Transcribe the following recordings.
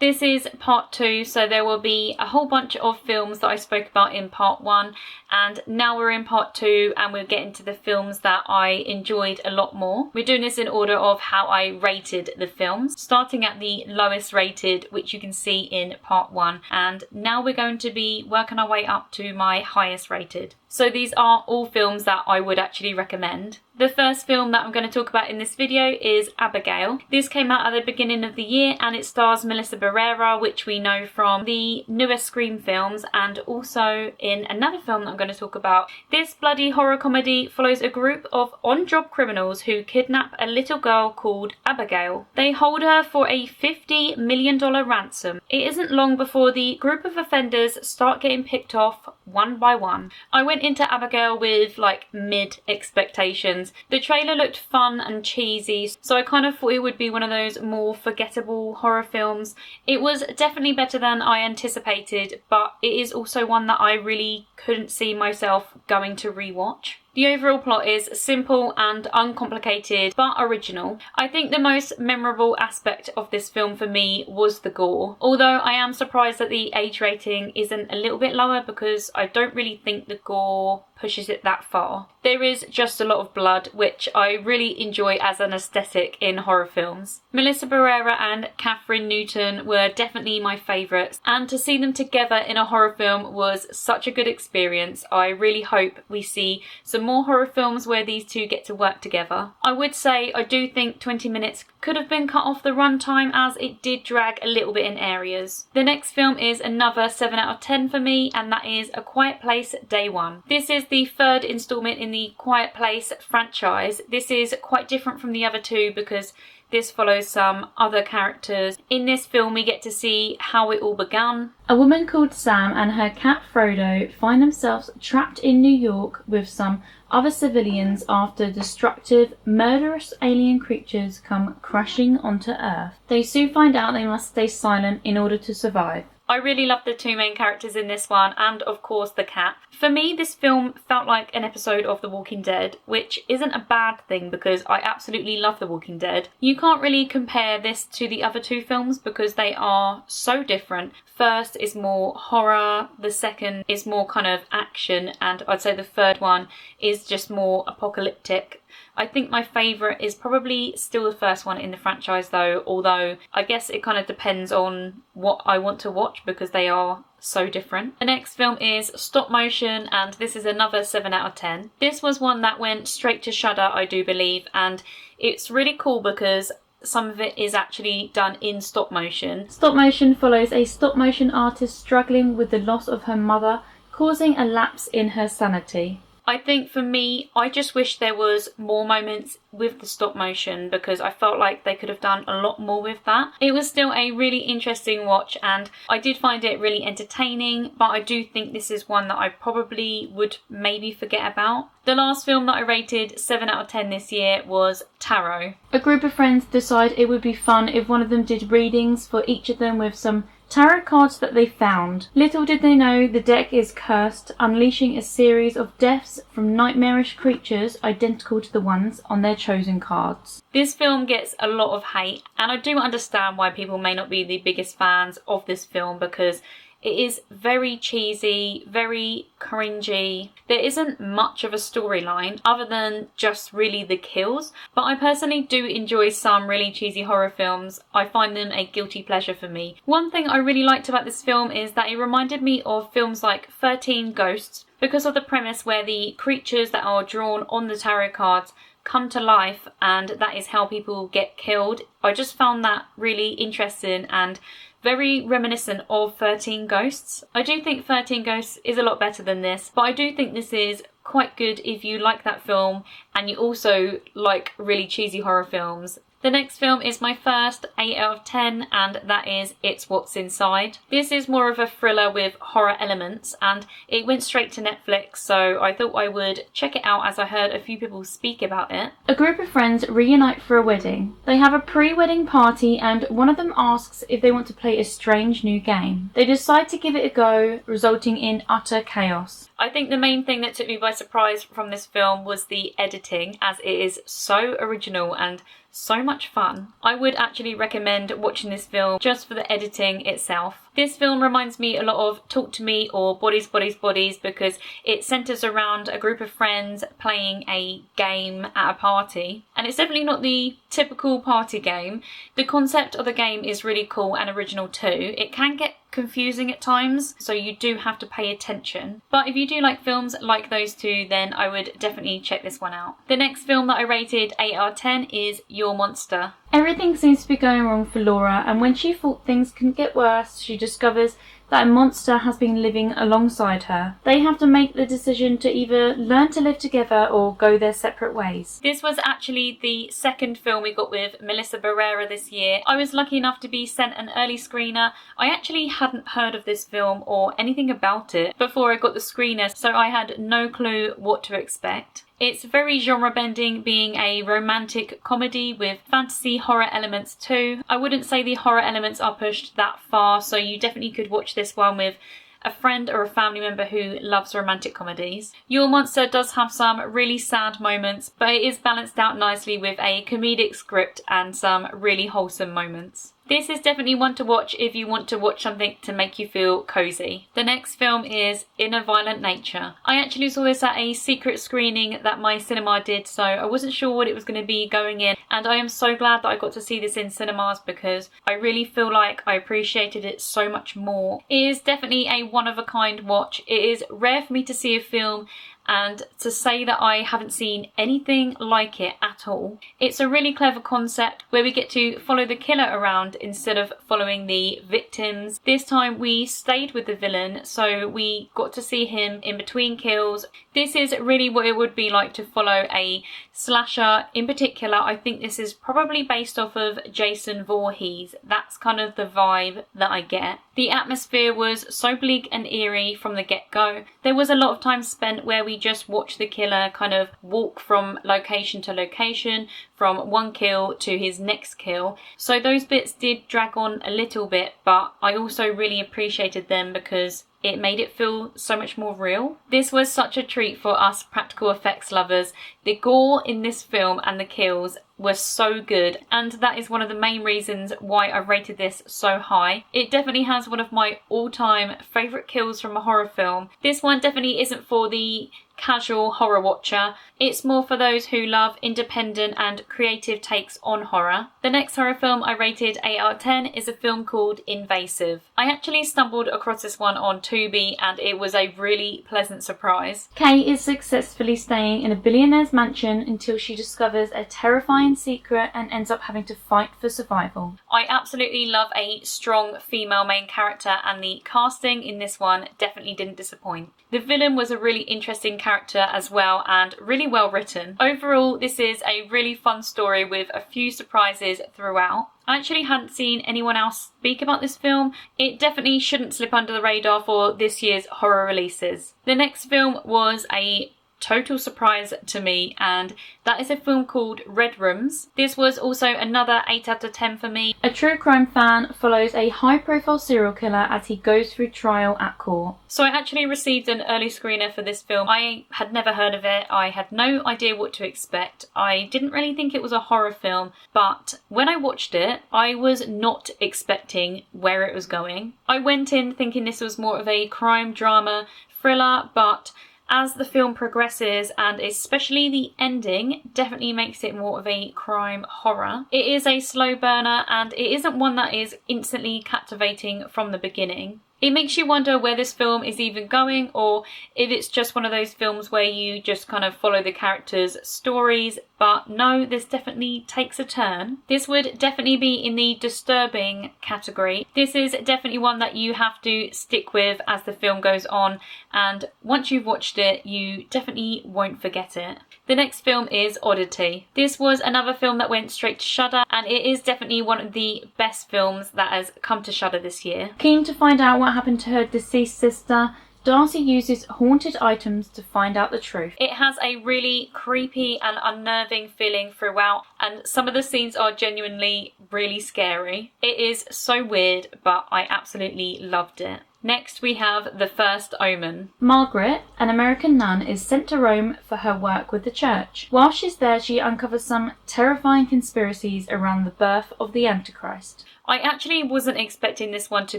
This is part 2, so there will be a whole bunch of films that I spoke about in part 1, and now we're in part 2 and we'll get into the films that I enjoyed a lot more. We're doing this in order of how I rated the films, starting at the lowest rated, which you can see in part 1, and now we're going to be working our way up to my highest rated. So these are all films that I would actually recommend. The first film that I'm going to talk about in this video is Abigail. This came out at the beginning of the year and it stars Melissa Barrera, which we know from the newest Scream films, and also in another film that I'm going to talk about. This bloody horror comedy follows a group of on-job criminals who kidnap a little girl called Abigail. They hold her for a $50 million ransom. It isn't long before the group of offenders start getting picked off one by one. I went into Abigail with like mid expectations. The trailer looked fun and cheesy, so I kind of thought it would be one of those more forgettable horror films. It was definitely better than I anticipated, but it is also one that I really couldn't see myself going to rewatch. The overall plot is simple and uncomplicated, but original. I think the most memorable aspect of this film for me was the gore. Although I am surprised that the age rating isn't a little bit lower, because I don't really think the gore pushes it that far. There is just a lot of blood, which I really enjoy as an aesthetic in horror films. Melissa Barrera and Catherine Newton were definitely my favourites, and to see them together in a horror film was such a good experience. I really hope we see some more horror films where these two get to work together. I would say I do think 20 minutes could have been cut off the runtime, as it did drag a little bit in areas. The next film is another 7 out of 10 for me, and that is A Quiet Place Day 1. This is the third instalment in the Quiet Place franchise. This is quite different from the other two because this follows some other characters. In this film we get to see how it all began. A woman called Sam and her cat Frodo find themselves trapped in New York with some other civilians after destructive, murderous alien creatures come crashing onto Earth. They soon find out they must stay silent in order to survive. I really love the two main characters in this one, and of course the cat. For me, this film felt like an episode of The Walking Dead, which isn't a bad thing because I absolutely love The Walking Dead. You can't really compare this to the other two films because they are so different. First is more horror, the second is more kind of action, and I'd say the third one is just more apocalyptic. I think my favourite is probably still the first one in the franchise though, although I guess it kind of depends on what I want to watch because they are so different. The next film is Stop Motion, and this is another 7 out of 10. This was one that went straight to Shudder, I do believe, and it's really cool because some of it is actually done in stop motion. Stop Motion follows a stop motion artist struggling with the loss of her mother, causing a lapse in her sanity. I think for me, I just wish there was more moments with the stop motion because I felt like they could have done a lot more with that. It was still a really interesting watch and I did find it really entertaining, but I do think this is one that I probably would maybe forget about. The last film that I rated 7 out of 10 this year was Tarot. A group of friends decide it would be fun if one of them did readings for each of them with some tarot cards that they found. Little did they know the deck is cursed, unleashing a series of deaths from nightmarish creatures identical to the ones on their chosen cards. This film gets a lot of hate, and I do understand why people may not be the biggest fans of this film because it is very cheesy, very cringy. There isn't much of a storyline other than just really the kills, but I personally do enjoy some really cheesy horror films. I find them a guilty pleasure for me. One thing I really liked about this film is that it reminded me of films like 13 Ghosts because of the premise where the creatures that are drawn on the tarot cards come to life and that is how people get killed. I just found that really interesting and very reminiscent of 13 Ghosts. I do think 13 Ghosts is a lot better than this, but I do think this is quite good if you like that film and you also like really cheesy horror films. The next film is my first 8 out of 10, and that is It's What's Inside. This is more of a thriller with horror elements, and it went straight to Netflix, so I thought I would check it out as I heard a few people speak about it. A group of friends reunite for a wedding. They have a pre-wedding party, and one of them asks if they want to play a strange new game. They decide to give it a go, resulting in utter chaos. I think the main thing that took me by surprise from this film was the editing, as it is so original and so much fun. I would actually recommend watching this film just for the editing itself. This film reminds me a lot of Talk to Me or Bodies, Bodies, Bodies because it centres around a group of friends playing a game at a party. And it's definitely not the typical party game. The concept of the game is really cool and original too. It can get confusing at times, so you do have to pay attention. But if you do like films like those two, then I would definitely check this one out. The next film that I rated 8 out of 10 is Your Monster. Everything seems to be going wrong for Laura, and when she thought things couldn't get worse, she discovers that a monster has been living alongside her. They have to make the decision to either learn to live together or go their separate ways. This was actually the second film we got with Melissa Barrera this year. I was lucky enough to be sent an early screener. I actually hadn't heard of this film or anything about it before I got the screener, so I had no clue what to expect. It's very genre bending, being a romantic comedy with fantasy horror elements too. I wouldn't say the horror elements are pushed that far, so you definitely could watch this one with a friend or a family member who loves romantic comedies. Your Monster does have some really sad moments, but it is balanced out nicely with a comedic script and some really wholesome moments. This is definitely one to watch if you want to watch something to make you feel cozy. The next film is In a Violent Nature. I actually saw this at a secret screening that my cinema did, so I wasn't sure what it was going to be going in, and I am so glad that I got to see this in cinemas because I really feel like I appreciated it so much more. It is definitely a one-of-a-kind watch. It is rare for me to see a film and to say that I haven't seen anything like it at all. It's a really clever concept where we get to follow the killer around instead of following the victims. This time we stayed with the villain, so we got to see him in between kills. This is really what it would be like to follow a slasher. In particular, I think this is probably based off of Jason Voorhees. That's kind of the vibe that I get. The atmosphere was so bleak and eerie from the get-go. There was a lot of time spent where we just watched the killer kind of walk from location to location, from one kill to his next kill. So those bits did drag on a little bit, but I also really appreciated them because it made it feel so much more real. This was such a treat for us practical effects lovers. The gore in this film and the kills were so good, and that is one of the main reasons why I rated this so high. It definitely has one of my all-time favourite kills from a horror film. This one definitely isn't for the casual horror watcher. It's more for those who love independent and creative takes on horror. The next horror film I rated 8 out of 10 is a film called Invasive. I actually stumbled across this one on Tubi and it was a really pleasant surprise. Kay is successfully staying in a billionaire's mansion until she discovers a terrifying secret and ends up having to fight for survival. I absolutely love a strong female main character, and the casting in this one definitely didn't disappoint. The villain was a really interesting character as well and really well written. Overall, this is a really fun story with a few surprises throughout. I actually hadn't seen anyone else speak about this film. It definitely shouldn't slip under the radar for this year's horror releases. The next film was a total surprise to me, and that is a film called Red Rooms. This was also another 8 out of 10 for me. A true crime fan follows a high profile serial killer as he goes through trial at court. So I actually received an early screener for this film. I had never heard of it. I had no idea what to expect. I didn't really think it was a horror film, but when I watched it, I was not expecting where it was going. I went in thinking this was more of a crime drama thriller, but as the film progresses, and especially the ending, definitely makes it more of a crime horror. It is a slow burner and it isn't one that is instantly captivating from the beginning. It makes you wonder where this film is even going, or if it's just one of those films where you just kind of follow the characters' stories. But no, this definitely takes a turn. This would definitely be in the disturbing category. This is definitely one that you have to stick with as the film goes on, and once you've watched it, you definitely won't forget it. The next film is Odyity. This was another film that went straight to Shudder, and it is definitely one of the best films that has come to Shudder this year. Keen to find out what happened to her deceased sister, Darcy uses haunted items to find out the truth. It has a really creepy and unnerving feeling throughout, and some of the scenes are genuinely really scary. It is so weird, but I absolutely loved it. Next we have The First Omen. Margaret, an American nun, is sent to Rome for her work with the church. While she's there, she uncovers some terrifying conspiracies around the birth of the Antichrist. I actually wasn't expecting this one to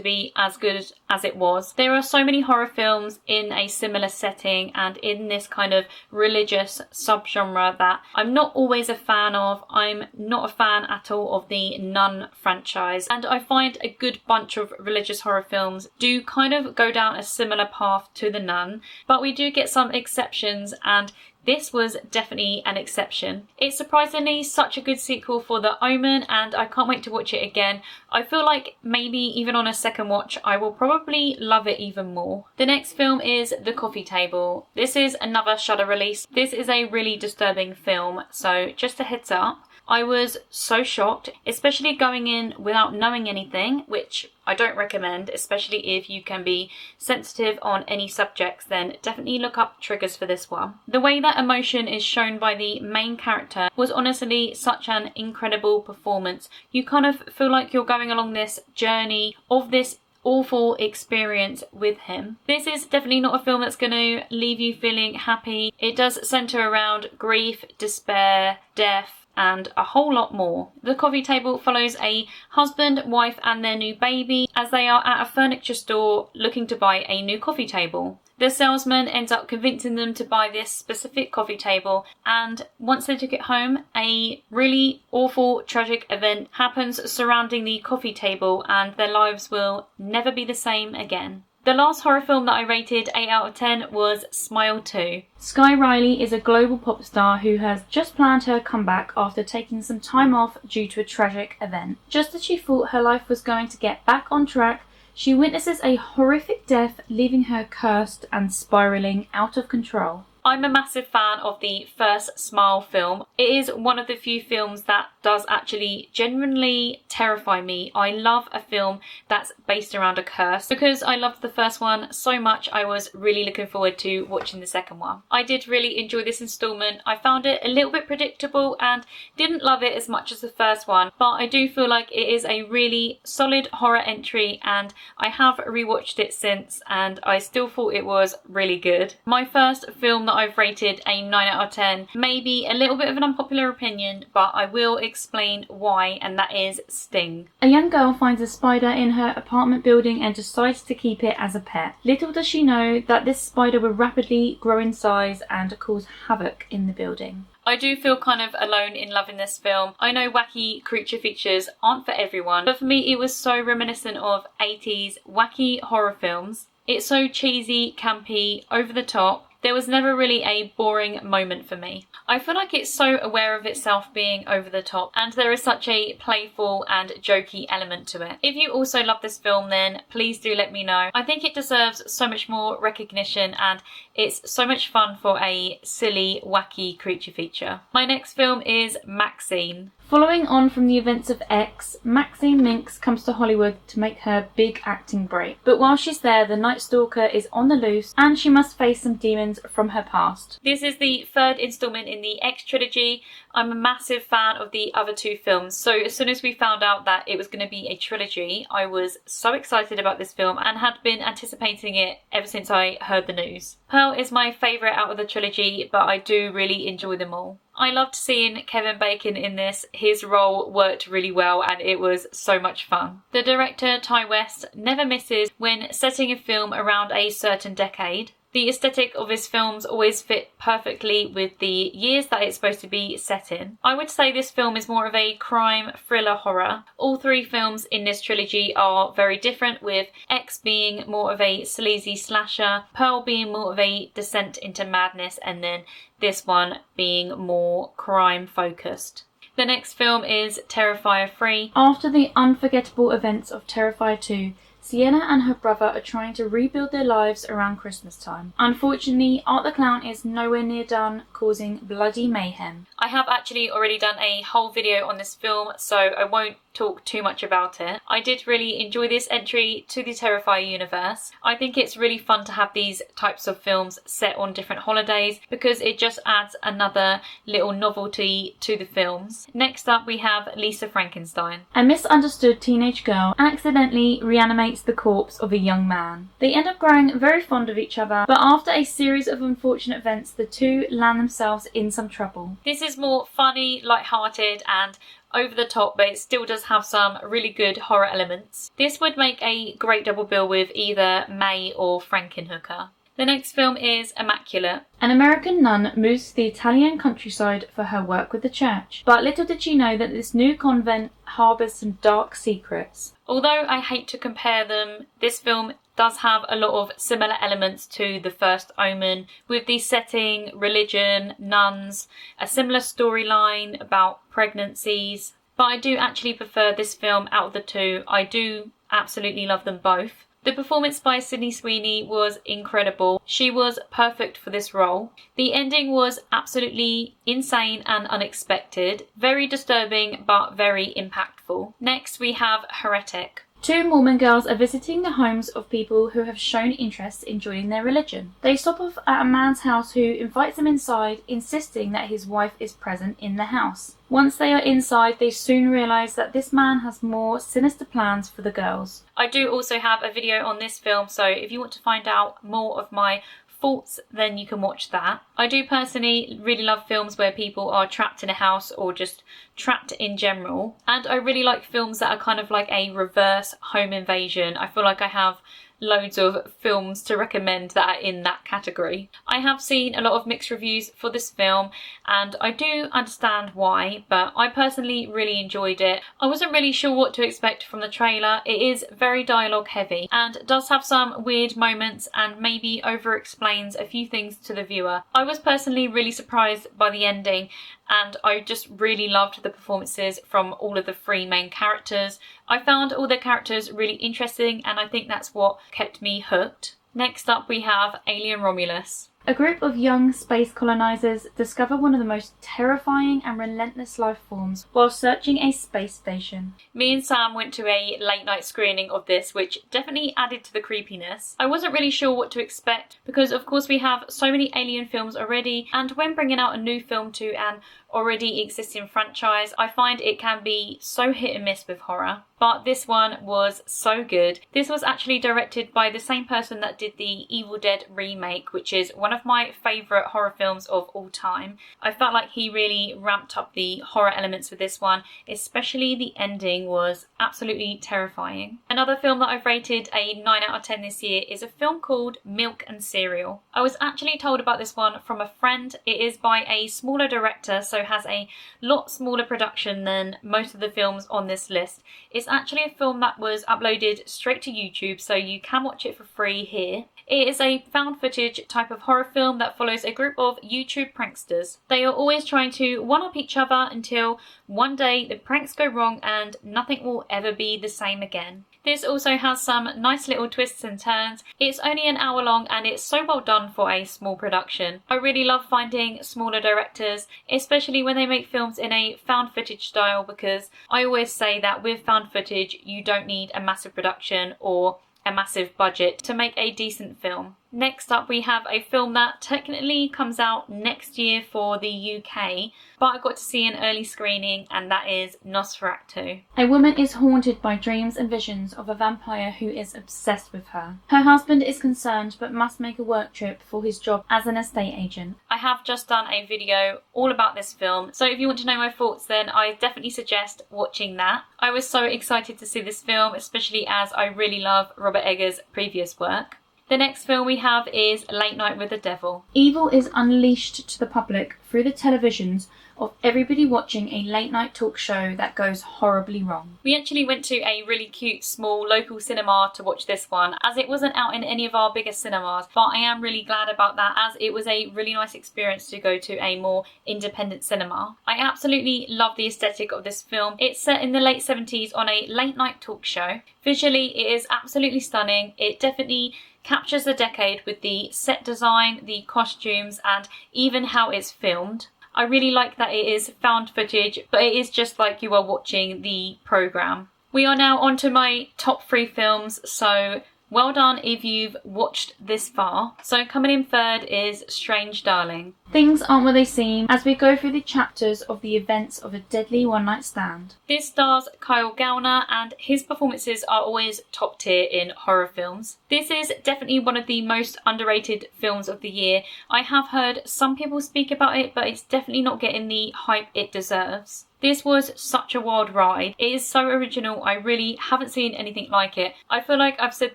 be as good as it was. There are so many horror films in a similar setting and in this kind of religious subgenre that I'm not always a fan of. I'm not a fan at all of the Nun franchise, and I find a good bunch of religious horror films do kind of go down a similar path to The Nun, but we do get some exceptions, and this was definitely an exception. It's surprisingly such a good sequel for The Omen, and I can't wait to watch it again. I feel like maybe even on a second watch I will probably love it even more. The next film is The Coffee Table. This is another Shudder release. This is a really disturbing film, so just a heads up. I was so shocked, especially going in without knowing anything, which I don't recommend, especially if you can be sensitive on any subjects, then definitely look up triggers for this one. The way that emotion is shown by the main character was honestly such an incredible performance. You kind of feel like you're going along this journey of this awful experience with him. This is definitely not a film that's going to leave you feeling happy. It does centre around grief, despair, death, and a whole lot more. The Coffee Table follows a husband, wife and their new baby as they are at a furniture store looking to buy a new coffee table. The salesman ends up convincing them to buy this specific coffee table, and once they took it home, a really awful, tragic event happens surrounding the coffee table and their lives will never be the same again. The last horror film that I rated 8 out of 10 was Smile 2. Sky Riley is a global pop star who has just planned her comeback after taking some time off due to a tragic event. Just as she thought her life was going to get back on track, she witnesses a horrific death, leaving her cursed and spiralling out of control. I'm a massive fan of the first Smile film. It is one of the few films that does actually genuinely terrify me. I love a film that's based around a curse. Because I loved the first one so much, I was really looking forward to watching the second one. I did really enjoy this installment. I found it a little bit predictable and didn't love it as much as the first one, but I do feel like it is a really solid horror entry, and I have rewatched it since and I still thought it was really good. My first film that I've rated a 9 out of 10 may be a little bit of an unpopular opinion, but I will explain why, and that is Sting. A young girl finds a spider in her apartment building and decides to keep it as a pet. Little does she know that this spider will rapidly grow in size and cause havoc in the building. I do feel kind of alone in loving this film. I know wacky creature features aren't for everyone, but for me it was so reminiscent of 80s wacky horror films. It's so cheesy, campy, over the top. There was never really a boring moment for me. I feel like it's so aware of itself being over the top, and there is such a playful and jokey element to it. If you also love this film, then please do let me know. I think it deserves so much more recognition, and it's so much fun for a silly, wacky creature feature. My next film is Maxine. Following on from the events of X, Maxine Minx comes to Hollywood to make her big acting break. But while she's there, the Night Stalker is on the loose and she must face some demons from her past. This is the third installment in the X trilogy. I'm a massive fan of the other two films, so as soon as we found out that it was going to be a trilogy, I was so excited about this film and had been anticipating it ever since I heard the news. Pearl is my favourite out of the trilogy, but I do really enjoy them all. I loved seeing Kevin Bacon in this. His role worked really well and it was so much fun. The director, Ty West, never misses when setting a film around a certain decade. The aesthetic of his films always fit perfectly with the years that it's supposed to be set in. I would say this film is more of a crime thriller horror. All three films in this trilogy are very different, with X being more of a sleazy slasher, Pearl being more of a descent into madness, and then this one being more crime focused. The next film is Terrifier 3. After the unforgettable events of Terrifier 2, Sienna and her brother are trying to rebuild their lives around Christmas time. Unfortunately, Art the Clown is nowhere near done, causing bloody mayhem. I have actually already done a whole video on this film, so I won't talk too much about it. I did really enjoy this entry to the Terrifier universe. I think it's really fun to have these types of films set on different holidays because it just adds another little novelty to the films. Next up we have Lisa Frankenstein. A misunderstood teenage girl accidentally reanimates cremates the corpse of a young man. They end up growing very fond of each other, but after a series of unfortunate events, the two land themselves in some trouble. This is more funny, light-hearted and over the top, but it still does have some really good horror elements. This would make a great double bill with either May or Frankenhooker. The next film is Immaculate. An American nun moves to the Italian countryside for her work with the church, but little did she know that this new convent harbours some dark secrets. Although I hate to compare them, this film does have a lot of similar elements to The First Omen, with the setting, religion, nuns, a similar storyline about pregnancies. But I do actually prefer this film out of the two. I do absolutely love them both. The performance by Sydney Sweeney was incredible. She was perfect for this role. The ending was absolutely insane and unexpected. Very disturbing but very impactful. Next we have Heretic. Two Mormon girls are visiting the homes of people who have shown interest in joining their religion. They stop off at a man's house who invites them inside, insisting that his wife is present in the house. Once they are inside, they soon realise that this man has more sinister plans for the girls. I do also have a video on this film, so if you want to find out more of my thoughts, then you can watch that. I do personally really love films where people are trapped in a house or just trapped in general, and I really like films that are kind of like a reverse home invasion. I feel like I have loads of films to recommend that are in that category. I have seen a lot of mixed reviews for this film and I do understand why, but I personally really enjoyed it. I wasn't really sure what to expect from the trailer. It is very dialogue heavy and does have some weird moments and maybe over explains a few things to the viewer. I was personally really surprised by the ending and I just really loved the performances from all of the three main characters. I found all the characters really interesting and I think that's what kept me hooked. Next up we have Alien Romulus. A group of young space colonizers discover one of the most terrifying and relentless life forms while searching a space station. Me and Sam went to a late night screening of this, which definitely added to the creepiness. I wasn't really sure what to expect because of course we have so many Alien films already, and when bringing out a new film to an already existing franchise, I find it can be so hit and miss with horror. But this one was so good. This was actually directed by the same person that did the Evil Dead remake, which is one of my favourite horror films of all time. I felt like he really ramped up the horror elements with this one, especially the ending was absolutely terrifying. Another film that I've rated a 9 out of 10 this year is a film called Milk and Cereal. I was actually told about this one from a friend. It is by a smaller director, so has a lot smaller production than most of the films on this list. It's actually a film that was uploaded straight to YouTube, so you can watch it for free here. It is a found footage type of horror film that follows a group of YouTube pranksters. They are always trying to one-up each other until one day the pranks go wrong and nothing will ever be the same again. This also has some nice little twists and turns. It's only an hour long and it's so well done for a small production. I really love finding smaller directors, especially when they make films in a found footage style, because I always say that with found footage you don't need a massive production or a massive budget to make a decent film. Next up we have a film that technically comes out next year for the UK, but I got to see an early screening, and that is Nosferatu. A woman is haunted by dreams and visions of a vampire who is obsessed with her. Her husband is concerned but must make a work trip for his job as an estate agent. I have just done a video all about this film, so if you want to know my thoughts then I definitely suggest watching that. I was so excited to see this film, especially as I really love Robert Eggers' previous work. The next film we have is Late Night with the Devil. Evil is unleashed to the public through the televisions of everybody watching a late night talk show that goes horribly wrong. We actually went to a really cute small local cinema to watch this one, as it wasn't out in any of our bigger cinemas, but I am really glad about that, as it was a really nice experience to go to a more independent cinema. I absolutely love the aesthetic of this film. It's set in the late 70s on a late night talk show. Visually it is absolutely stunning. It definitely captures the decade with the set design, the costumes, and even how it's filmed. I really like that it is found footage, but it is just like you are watching the programme. We are now on to my top 3 films, so Well done if you've watched this far. So coming in third is Strange Darling. Things aren't what they seem as we go through the chapters of the events of a deadly one-night stand. This stars Kyle Gallner, and his performances are always top tier in horror films. This is definitely one of the most underrated films of the year. I have heard some people speak about it, but it's definitely not getting the hype it deserves. This was such a wild ride. It is so original. I really haven't seen anything like it. I feel like I've said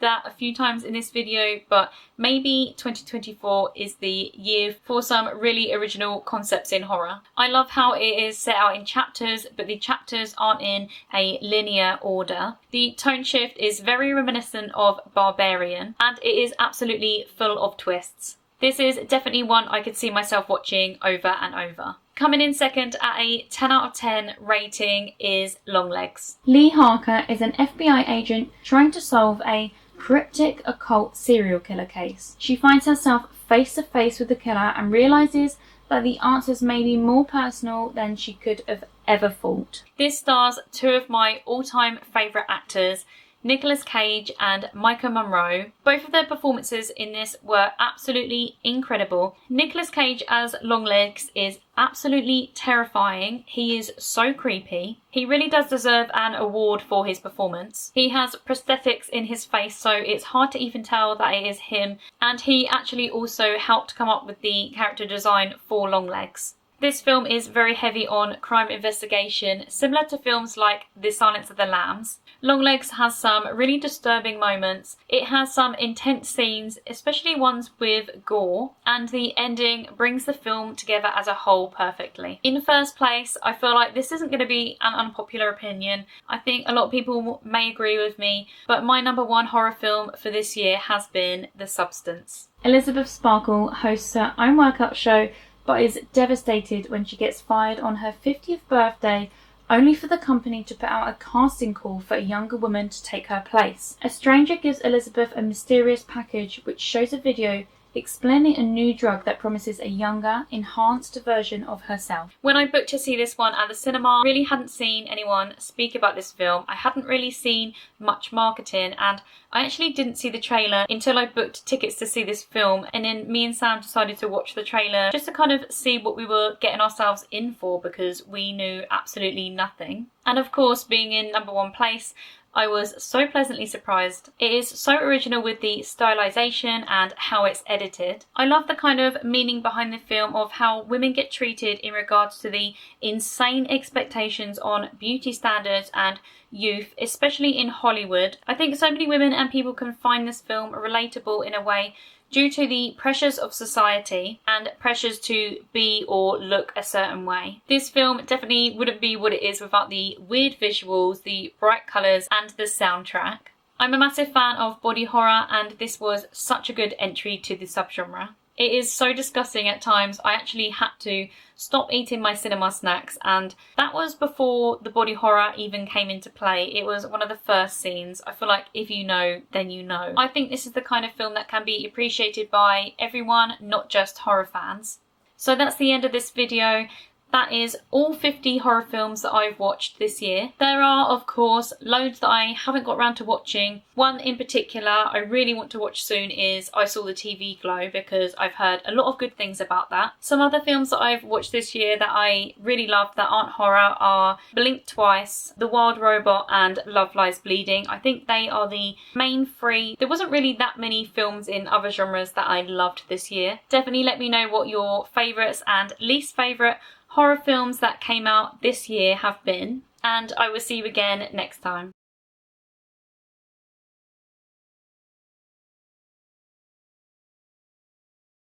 that a few times in this video, but maybe 2024 is the year for some really original concepts in horror. I love how it is set out in chapters, but the chapters aren't in a linear order. The tone shift is very reminiscent of Barbarian, and it is absolutely full of twists. This is definitely one I could see myself watching over and over. Coming in second at a 10 out of 10 rating is Longlegs. Lee Harker is an FBI agent trying to solve a cryptic occult serial killer case. She finds herself face to face with the killer and realises that the answers may be more personal than she could have ever thought. This stars two of my all-time favourite actors, Nicolas Cage and Micah Monroe. Both of their performances in this were absolutely incredible. Nicolas Cage as Longlegs is absolutely terrifying. He is so creepy. He really does deserve an award for his performance. He has prosthetics in his face, so it's hard to even tell that it is him, and he actually also helped come up with the character design for Longlegs. This film is very heavy on crime investigation, similar to films like The Silence of the Lambs. Longlegs has some really disturbing moments. It has some intense scenes, especially ones with gore, and the ending brings the film together as a whole perfectly. In first place, I feel like this isn't going to be an unpopular opinion. I think a lot of people may agree with me, but my number one horror film for this year has been The Substance. Elizabeth Sparkle hosts her own workout show, but is devastated when she gets fired on her 50th birthday, only for the company to put out a casting call for a younger woman to take her place. A stranger gives Elizabeth a mysterious package which shows a video explaining a new drug that promises a younger, enhanced version of herself. When I booked to see this one at the cinema, I really hadn't seen anyone speak about this film. I hadn't really seen much marketing, and I actually didn't see the trailer until I booked tickets to see this film, and then me and Sam decided to watch the trailer just to kind of see what we were getting ourselves in for, because we knew absolutely nothing. And of course, being in number one place, I was so pleasantly surprised. It is so original with the stylization and how it's edited. I love the kind of meaning behind the film of how women get treated in regards to the insane expectations on beauty standards and youth, especially in Hollywood. I think so many women and people can find this film relatable in a way due to the pressures of society and pressures to be or look a certain way. This film definitely wouldn't be what it is without the weird visuals, the bright colours and the soundtrack. I'm a massive fan of body horror, and this was such a good entry to the subgenre. It is so disgusting at times. I actually had to stop eating my cinema snacks, and that was before the body horror even came into play. It was one of the first scenes. I feel like if you know, then you know. I think this is the kind of film that can be appreciated by everyone, not just horror fans. So that's the end of this video. That is all 50 horror films that I've watched this year. There are, of course, loads that I haven't got around to watching. One in particular I really want to watch soon is I Saw the TV Glow, because I've heard a lot of good things about that. Some other films that I've watched this year that I really love that aren't horror are Blink Twice, The Wild Robot and Love Lies Bleeding. I think they are the main three. There wasn't really that many films in other genres that I loved this year. Definitely let me know what your favourites and least favourite horror films that came out this year have been, and I will see you again next time.